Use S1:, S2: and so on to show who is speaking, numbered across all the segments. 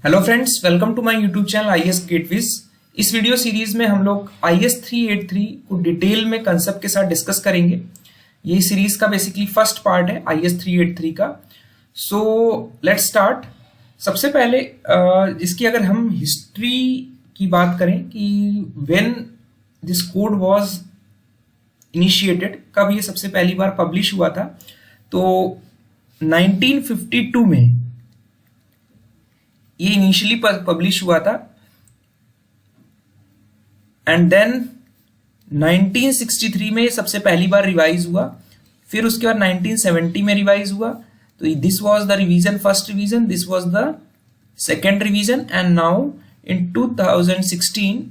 S1: Hello friends, welcome to my YouTube channel IAS Getwiz. इस video series में हम लोग आईएएस 383 को डिटेल में कंसेप्ट के साथ डिस्कस करेंगे। ये सीरीज का बेसिकली फर्स्ट पार्ट है आईएएस 383 का। So let's start. सबसे पहले इसकी अगर हम हिस्ट्री की बात करें कि when this code was initiated, कब ये सबसे पहली बार पब्लिश हुआ था, तो 1952 में ये इनिशियली पब्लिश हुआ था एंड देन 1963 में सबसे पहली बार रिवाइज हुआ। फिर उसके बाद 1970 में रिवाइज हुआ। तो this was the revision, first revision, this was the second revision and now in 2016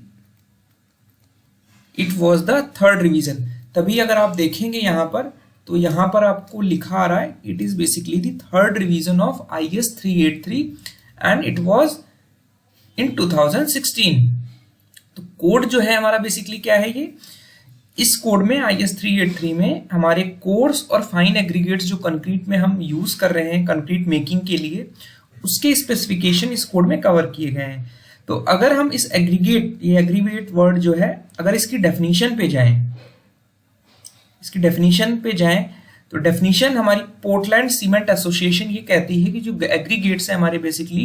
S1: it was the third revision. तभी अगर आप देखेंगे यहां पर, तो यहां पर आपको लिखा आ रहा है it is basically the third revision of IAS 383 and it was in 2016। तो कोड जो है हमारा बेसिकली क्या है, ये इस कोड में आईएएस 383 में हमारे कोर्स और फाइन एग्रीगेट्स जो कंक्रीट में हम यूज कर रहे हैं कंक्रीट मेकिंग के लिए, उसके स्पेसिफिकेशन इस कोड में कवर किए गए हैं। तो अगर हम इस एग्रीगेट, ये एग्रीगेट वर्ड जो है, अगर इसकी डेफिनेशन पे जाएं, तो डेफिनेशन हमारी पोर्टलैंड सीमेंट एसोसिएशन ये कहती है कि जो एग्रीगेट्स हैं हमारे बेसिकली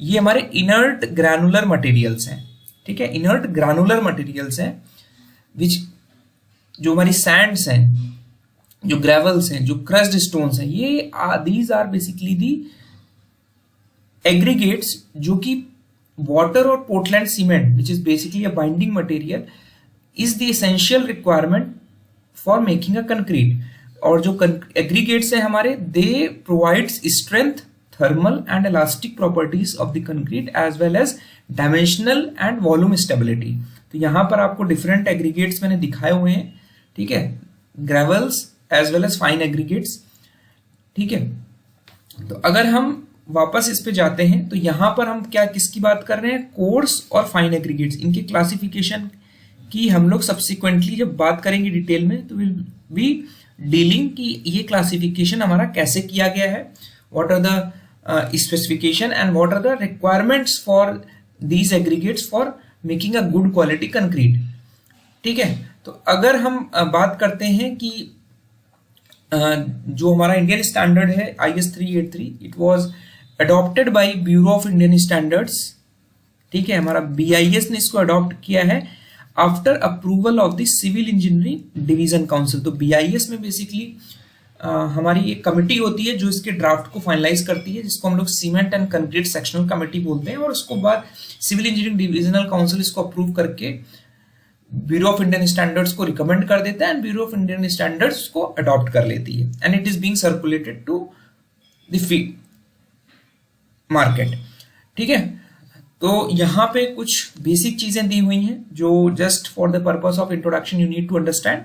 S1: ये हमारे इनर्ट ग्रैनुलर मटेरियल्स हैं। ठीक है, इनर्ट ग्रैनुलर मटेरियल्स हैं विच, जो हमारी सैंड्स हैं, जो ग्रेवल्स हैं, जो क्रस्ड स्टोन्स हैं, ये these are basically the aggregates जो कि वाटर और Portland cement which is basically a binding material is the essential requirement for making a concrete. और जो एग्रीगेट्स हैं हमारे, they provides strength, thermal and elastic properties of the concrete as well as dimensional and volume stability. तो यहां पर आपको different aggregates मैंने दिखाए हुए हैं। ठीक है, gravels as well as fine aggregates. ठीक है, तो अगर हम वापस इस पे जाते हैं तो यहां पर हम किसकी बात कर रहे हैं, कोर्स और फाइन एग्रीगेट्स। इनकी क्लासिफिकेशन की हम लोग सब्सिक्वेंटली जब बात करेंगे डिटेल में, तो विल बी डीलिंग की ये क्लासिफिकेशन हमारा कैसे किया गया है, what are the specification and what are the requirements for these aggregates for making a good quality concrete. ठीक है, तो अगर हम बात करते हैं कि जो हमारा इंडियन स्टैंडर्ड है IAS 383, it was adopted by bureau of Indian standards. ठीक है, हमारा बीआईएस ने इसको अडॉप्ट किया है after approval of the civil engineering division council. तो बीआईएस में बेसिकली हमारी एक कमिटी होती है जो इसके ड्राफ्ट को फाइनलाइज करती है, जिसको हम लोग cement and concrete sectional committee बोलते हैं, और उसको बाद सिविल इंजीनियरिंग डिविजनल काउंसिल इसको अप्रूव करके ब्यूरो ऑफ इंडियन स्टैंडर्ड्स को रिकमेंड कर देता है and bureau of Indian standards को अडॉप्ट कर लेती है and it is being circulated to the market. ठीक है, तो यहां पे कुछ बेसिक चीजें दी हुई हैं जो just for the purpose of introduction you need to understand.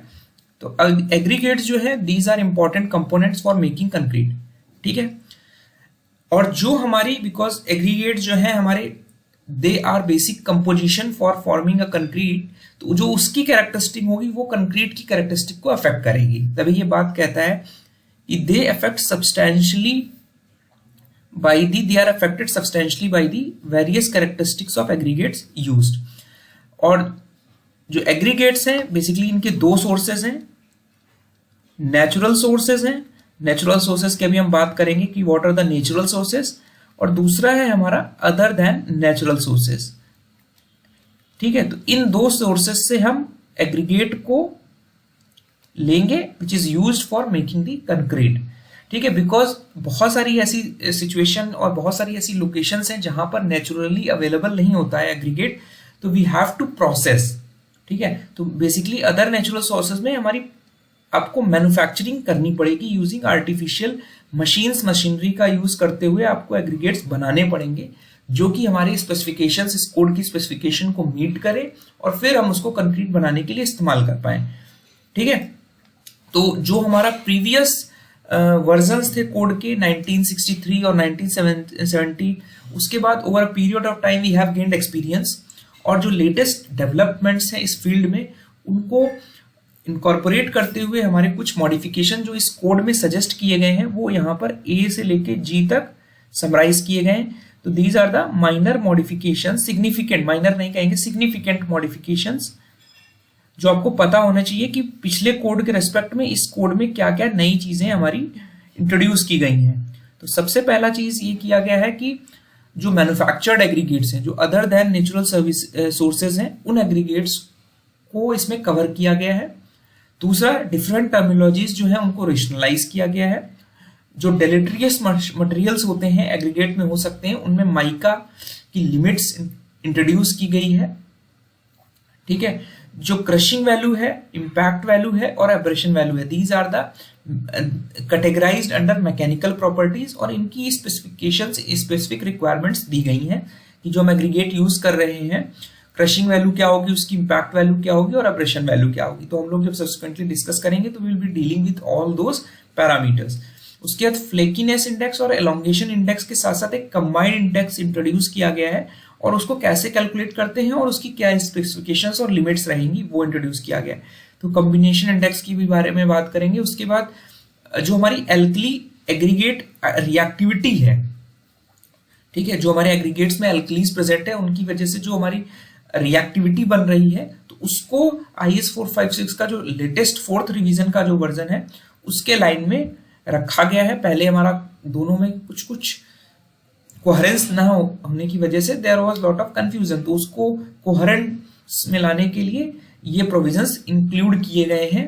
S1: तो एग्रीगेट्स जो है, these are important components for making concrete. ठीक है, और जो हमारी, बिकॉज एग्रीगेट जो है हमारे, they are basic composition for forming a concrete, तो जो उसकी कैरेक्टरिस्टिक होगी वो कंक्रीट की कैरेक्टरिस्टिक को अफेक्ट करेगी। तभी ये बात कहता है कि they affect substantially they are affected substantially by the various characteristics of aggregates used। और जो एग्रीगेट्स हैं बेसिकली इनके दो सोर्सेज हैं, नेचुरल सोर्सेज हैं। नेचुरल सोर्सेज के भी हम बात करेंगे कि what are the natural sources, और दूसरा है हमारा अदर देन नेचुरल सोर्सेज। ठीक है, तो इन दो सोर्सेज से हम एग्रीगेट को लेंगे which is used for making the concrete. ठीक है, बिकॉज बहुत सारी ऐसी सिचुएशन और बहुत सारी ऐसी लोकेशंस हैं जहां पर नेचुरली अवेलेबल नहीं होता है एग्रीगेट, तो वी हैव टू प्रोसेस। ठीक है, तो बेसिकली अदर नेचुरल सोर्सेज में हमारी आपको मैन्युफैक्चरिंग करनी पड़ेगी यूजिंग आर्टिफिशियल मशीन्स, मशीनरी का यूज करते हुए आपको एग्रीगेट्स बनाने पड़ेंगे जो कि हमारे स्पेसिफिकेशन, इस कोड की स्पेसिफिकेशन को मीट करे और फिर हम उसको कंक्रीट बनाने के लिए इस्तेमाल कर पाए। ठीक है, तो जो हमारा प्रीवियस वर्जन्स थे कोड के 1963 और 1970, उसके बाद over a period of time we have gained experience, और जो लेटेस्ट डेवलपमेंट्स हैं इस फील्ड में उनको इनकॉर्पोरेट करते हुए हमारे कुछ मॉडिफिकेशन जो इस कोड में सजेस्ट किए गए हैं वो यहाँ पर ए से लेके जी तक समराइज किए गए हैं। तो these are the minor modification, significant, minor नहीं कहेंगे, सिग्निफिकेंट मॉडिफिकेशंस जो आपको पता होना चाहिए कि पिछले कोड के रेस्पेक्ट में इस कोड में क्या क्या नई चीजें हमारी इंट्रोड्यूस की गई हैं। तो सबसे पहला चीज ये किया गया है कि जो मैन्युफैक्चर्ड एग्रीगेट्स हैं, जो other than natural service sources हैं, उन एग्रीगेट्स को इसमें कवर किया गया है। दूसरा, डिफरेंट टर्मिनोलॉजीज जो है उनको रेशनलाइज किया गया है। जो डेलेटेरियस मटेरियल्स होते हैं एग्रीगेट में हो सकते हैं, उनमें माइका की लिमिट्स इंट्रोड्यूस की गई है। ठीक है, जो क्रशिंग वैल्यू है, इंपैक्ट वैल्यू है और एब्रेशन वैल्यू है, these are the categorised under mechanical properties, और इनकी स्पेसिफिकेशंस, स्पेसिफिक रिक्वायरमेंट्स दी गई हैं कि जो हम एग्रीगेट यूज कर रहे हैं, क्रशिंग वैल्यू क्या होगी, उसकी इंपैक्ट वैल्यू क्या होगी और एब्रेशन वैल्यू क्या होगी। तो हम लोग जब सब्सिक्वेंटली डिस्कस करेंगे तो we will be dealing with all those parameters. उसके बाद फ्लेकीनेस इंडेक्स और एलोंगेशन इंडेक्स के साथ साथ एक कंबाइंड इंडेक्स इंट्रोड्यूस किया गया है, और उसको कैसे कैलकुलेट करते हैं और उसकी क्या स्पेसिफिकेशंस और लिमिट्स रहेंगी वो इंट्रोड्यूस किया गया है। तो कॉम्बिनेशन इंडेक्स की भी बारे में बात करेंगे। उसके बाद जो हमारी एल्कली एग्रीगेट रिएक्टिविटी है, ठीक है, जो हमारे एग्रीगेट्स में एल्कलीज प्रेजेंट है, उनकी वजह से जो हमारी रिएक्टिविटी बन रही है, तो उसको IS 456 का जो लेटेस्ट 4th रिवीजन का जो वर्जन है उसके लाइन में रखा गया है। पहले हमारा दोनों में कुछ कुछ कोहेरेंस ना होने की वजह से there was lot of confusion, तो उसको कोहेरेंस में लाने के लिए ये प्रोविजंस इंक्लूड किए गए हैं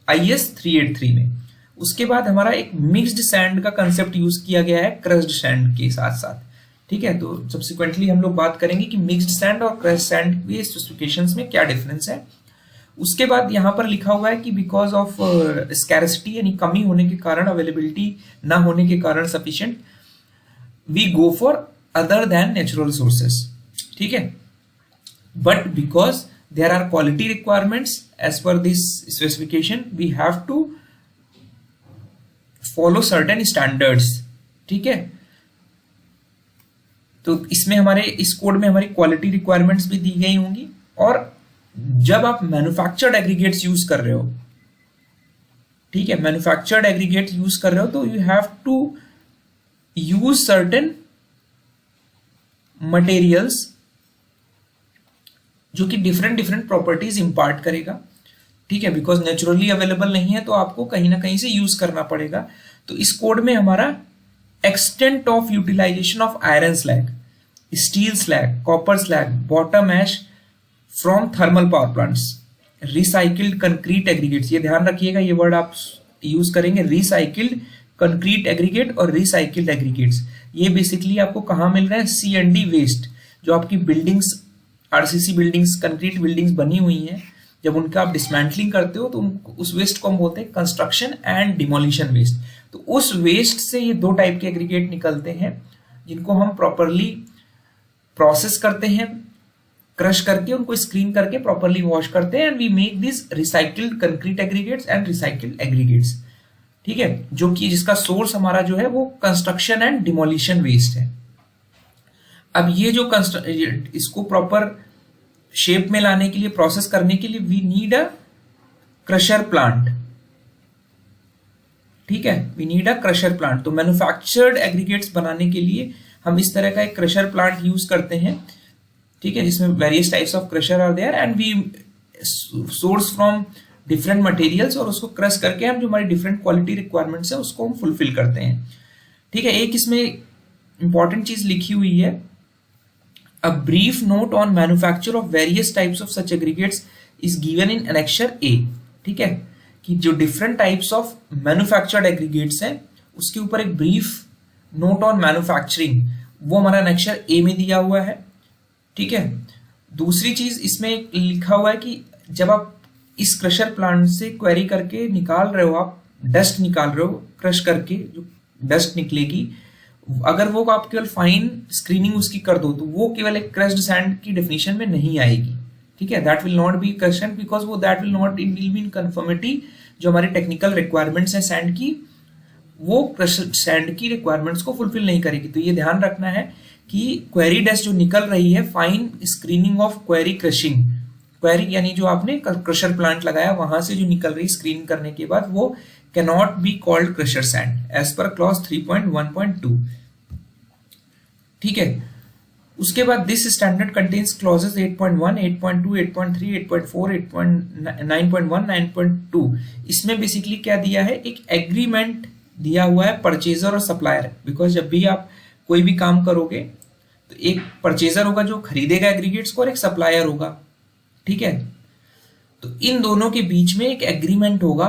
S1: IS 383 में। उसके बाद हमारा एक मिक्स्ड सैंड का कंसेप्ट यूज किया गया है क्रस्ड सैंड के साथ साथ। ठीक है, तो सब्सिक्वेंटली हम लोग बात करेंगे कि मिक्स्ड सैंड और क्रस्ड सैंड के स्पेसिफिकेशंस में क्या डिफरेंस है। उसके बाद यहाँ पर लिखा हुआ है कि बिकॉज ऑफ स्कैरसिटी, यानी कमी होने के कारण, अवेलेबिलिटी ना होने के कारण sufficient, we go for other than natural sources. ठीक है, but because there are quality requirements as per this specification, we have to follow certain standards. ठीक है, तो इसमें हमारे इस कोड में हमारी क्वालिटी रिक्वायरमेंट्स भी दी गई होंगी। और जब आप मैन्युफैक्चर्ड एग्रीगेट्स यूज कर रहे हो, ठीक है, मैन्युफैक्चर्ड एग्रीगेट्स यूज कर रहे हो, तो you have to use certain materials जो कि डिफरेंट प्रॉपर्टीज इंपार्ट करेगा। ठीक है, बिकॉज नेचुरली अवेलेबल नहीं है तो आपको कहीं ना कहीं से यूज करना पड़ेगा। तो इस कोड में हमारा extent of utilization of iron slag, steel slag, copper slag, bottom ash from thermal power plants, recycled concrete aggregates, ये ध्यान रखिएगा, ये वर्ड आप यूज करेंगे, रिसाइकिल्ड कंक्रीट एग्रीगेट और रिसाइकिल्ड एग्रीगेट्स। ये बेसिकली आपको कहाँ मिल रहा है, C&D वेस्ट, जो आपकी buildings, RCC buildings, concrete buildings बनी हुई हैं, जब उनका आप डिसमेंटलिंग करते हो तो उस वेस्ट को हम बोलते हैं कंस्ट्रक्शन एंड डिमोलिशन वेस्ट। तो उस वेस्ट से ये दो टाइप के एग्रीगेट निकलते हैं, जिनको हम प्रॉपरली प्रोसेस करते हैं, क्रश करके उनको स्क्रीन करके प्रॉपरली वॉश करते हैं, and we make this recycled concrete aggregates and recycled aggregates. ठीक है, जो कि जिसका सोर्स हमारा जो है वो कंस्ट्रक्शन एंड डिमोलिशन वेस्ट है। अब ये जो इसको प्रॉपर शेप में लाने के लिए, प्रोसेस करने के लिए, we need a crusher plant. ठीक है, we need a crusher plant. तो मैन्युफैक्चर्ड एग्रीगेट्स बनाने के लिए हम इस तरह का एक क्रशर प्लांट यूज करते हैं। ठीक है, जिसमें various types of crusher are there and we source from different materials, और उसको क्रश करके हम जो हमारी डिफरेंट क्वालिटी रिक्वायरमेंट्स है उसको हम फुलफिल करते हैं। ठीक है, एक इसमें इंपॉर्टेंट चीज लिखी हुई है, a brief note on manufacture of various types of such aggregates is given in annexure A। ठीक है, कि जो different types of manufactured aggregates हैं उसके ऊपर एक ब्रीफ नोट ऑन मैन्युफैक्चरिंग, वो हमारा एनेक्सर A में दिया हुआ है। ठीक है, दूसरी चीज इसमें लिखा हुआ है कि जब आप इस क्रशर प्लांट से क्वेरी करके निकाल रहे हो, आप डस्ट निकाल रहे हो, क्रश करके जो डस्ट निकलेगी, अगर वो आप केवल फाइन स्क्रीनिंग उसकी कर दो तो वो केवल एक क्रश्ड सैंड की डेफिनेशन में नहीं आएगी। ठीक है, that will not be crushed because वो that will not will be in conformity जो हमारी टेक्निकल रिक्वायरमेंट्स है सैंड की, वो क्रश्ड सैंड की रिक्वायरमेंट्स को फुलफिल नहीं करेगी। तो ये ध्यान रखना है कि क्वेरी डस्ट जो निकल रही है, fine screening of query crushing, query यानी जो आपने क्रशर प्लांट लगाया वहां से जो निकल रही स्क्रीन करने के बाद, वो cannot be called crusher sand as per clause 3.1.2। ठीक है। उसके बाद दिस स्टैंडर्ड कंटेन्स क्लॉजेस 8.1, 8.2, 8.3, 8.4, 9.1, 9.2। इसमें बेसिकली क्या दिया है, एक एग्रीमेंट दिया हुआ है परचेजर और सप्लायर। बिकॉज जब भी आप कोई भी काम करोगे तो एक परचेजर होगा जो खरीदेगा एग्रीगेट्स को, और एक सप्लायर होगा, ठीक है। तो इन दोनों के बीच में एक एग्रीमेंट होगा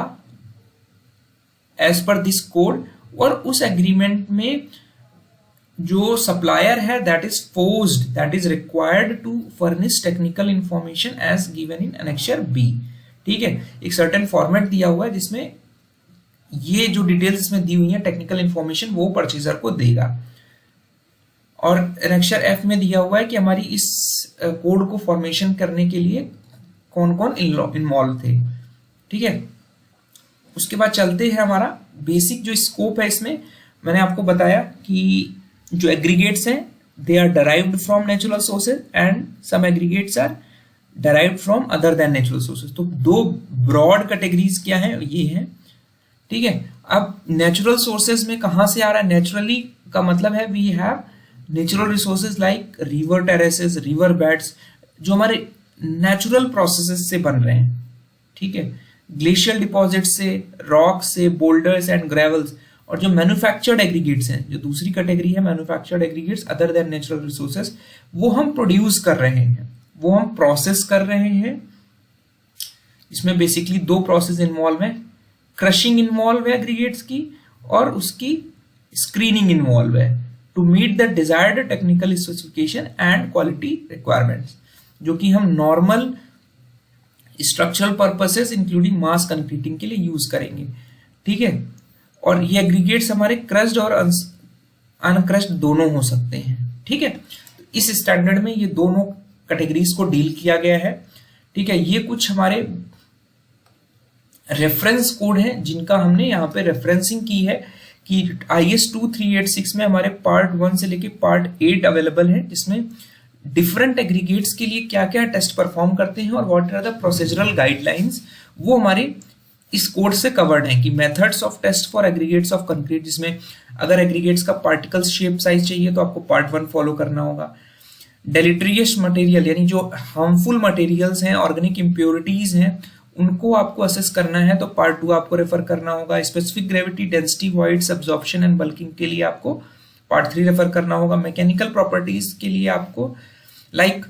S1: एज पर दिस कोड, और उस एग्रीमेंट में जो सप्लायर है that is forced, that is required to furnish technical information as given in annexure B, ठीक है। एक सर्टेन फॉर्मेट दिया हुआ है जिसमें ये जो डिटेल्स इसमें दी हुई है टेक्निकल इंफॉर्मेशन वो परचेजर को देगा। और एनेक्सर एफ में दिया हुआ है कि हमारी इस कोड को फॉर्मेशन करने के लिए कौन कौन इन्वॉल्व थे, ठीक है। उसके बाद चलते हैं हमारा बेसिक जो स्कोप है। इसमें मैंने आपको बताया कि जो एग्रीगेट्स हैं they are derived from natural sources and some aggregates are derived from other than natural sources. तो दो ब्रॉड कैटेगरीज क्या है, ये हैं, ठीक है। अब नेचुरल सोर्सेज में कहां से आ रहा है, नेचुरली का मतलब है we have natural resources like river terraces, river beds, जो हमारे नेचुरल प्रोसेसेस से बन रहे हैं, ठीक है। ग्लेशियल डिपॉजिट से, रॉक से, बोल्डर्स एंड ग्रेवल्स। और जो मैन्युफैक्चर्ड एग्रीगेट्स हैं, जो दूसरी कैटेगरी है manufactured aggregates other than natural resources, वो हम प्रोड्यूस कर रहे हैं, वो हम प्रोसेस कर रहे हैं। इसमें बेसिकली दो प्रोसेस इन्वॉल्व है, क्रशिंग इन्वॉल्व है एग्रीगेट्स की, और उसकी स्क्रीनिंग इन्वॉल्व है to meet the desired technical specification and quality requirements, जो कि हम normal structural purposes including mass concreting के लिए यूज करेंगे, ठीक है। और ये एग्रीगेट्स हमारे क्रश्ड और अनक्रश्ड दोनों हो सकते हैं, ठीक है। तो इस स्टैंडर्ड में ये दोनों कैटेगरीज को डील किया गया है, ठीक है। ये कुछ हमारे रेफरेंस कोड हैं जिनका हमने यहाँ पे रेफरेंसिंग की है कि IS 2386 में हमारे पार्ट 1 से लेके पार्ट 8 अवेलेबल है, जिसमें डिफरेंट एग्रीगेट्स के लिए क्या क्या टेस्ट परफॉर्म करते हैं और what are the procedural guidelines, वो हमारे इस कोड से कवर्ड है। कि methods of test for aggregates of concrete, जिसमें अगर एग्रीगेट्स का पार्टिकल शेप साइज चाहिए तो आपको पार्ट 1 फॉलो करना होगा। डेलिट्रियस मटेरियल यानी जो हार्मफुल मटेरियल्स हैं, ऑर्गेनिक इम्प्योरिटीज हैं, उनको आपको असेस करना है तो पार्ट 2 आपको रेफर करना होगा। Specific gravity, density, voids, absorption and bulking के लिए आपको पार्ट 3 रेफर करना होगा। मैकेनिकल प्रॉपर्टीज के लिए आपको like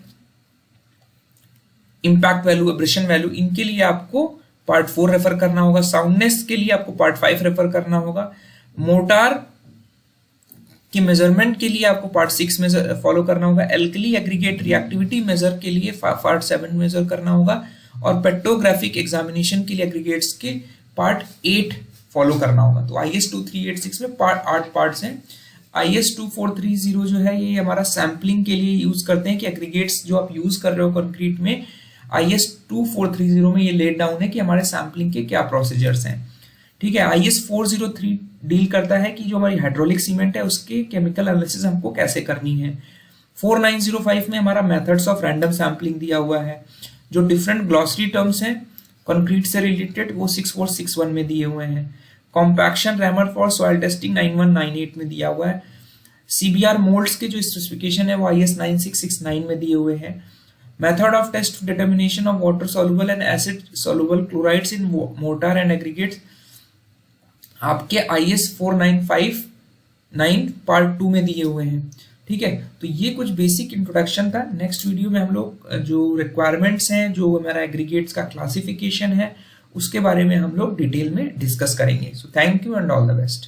S1: impact value, abrasion value, इनके लिए आपको पार्ट 4 रेफर करना होगा। साउंडनेस के लिए आपको पार्ट 5 रेफर करना होगा। मोटार की मेजरमेंट के लिए आपको पार्ट 6 में फॉलो करना होगा। एल्कली एग्रीगेट रिएक्टिविटी मेजर के लिए पार्ट 7 मेजर करना होगा। और पेट्रोग्राफिक एग्जामिनेशन के लिए एग्रीगेट्स के पार्ट 8 फॉलो करना होगा। तो IS 2386 में 8 पार्ट्स हैं। IS 2430 जो है ये हमारा सैम्पलिंग के लिए यूज करते हैं कि एग्रीगेट्स जो आप यूज कर रहे हो कंक्रीट में, IS 2430 में ये लेट डाउन है कि हमारे सैम्पलिंग के क्या प्रोसीजर्स हैं, ठीक है। IS 403 डील करता है कि जो हमारी हाइड्रोलिक सीमेंट है उसके केमिकल एनालिसिस हमको कैसे करनी है। 4905 में हमारा मेथड्स ऑफ रैंडम सैम्पलिंग दिया हुआ है। जो डिफरेंट ग्लॉसरी टर्म्स हैं कंक्रीट से रिलेटेड वो 6461 में दिए हुए हैं। Compaction rammer for soil testing 9198 में दिया हुआ है। CBR मोल्ड्स के जो स्पेसिफिकेशन है वो IS 9669 में दिए हुए हैं। Method of test determination of water soluble and acid soluble chlorides in mortar and aggregates आपके IS 4959 पार्ट 2 में दिए हुए हैं, ठीक है। तो ये कुछ बेसिक इंट्रोडक्शन था। नेक्स्ट वीडियो में हम लोग जो रिक्वायरमेंट्स हैं, जो हमारा एग्रीगेट्स का क्लासिफिकेशन है, उसके बारे में हम लोग डिटेल में डिस्कस करेंगे। So thank you and all the best.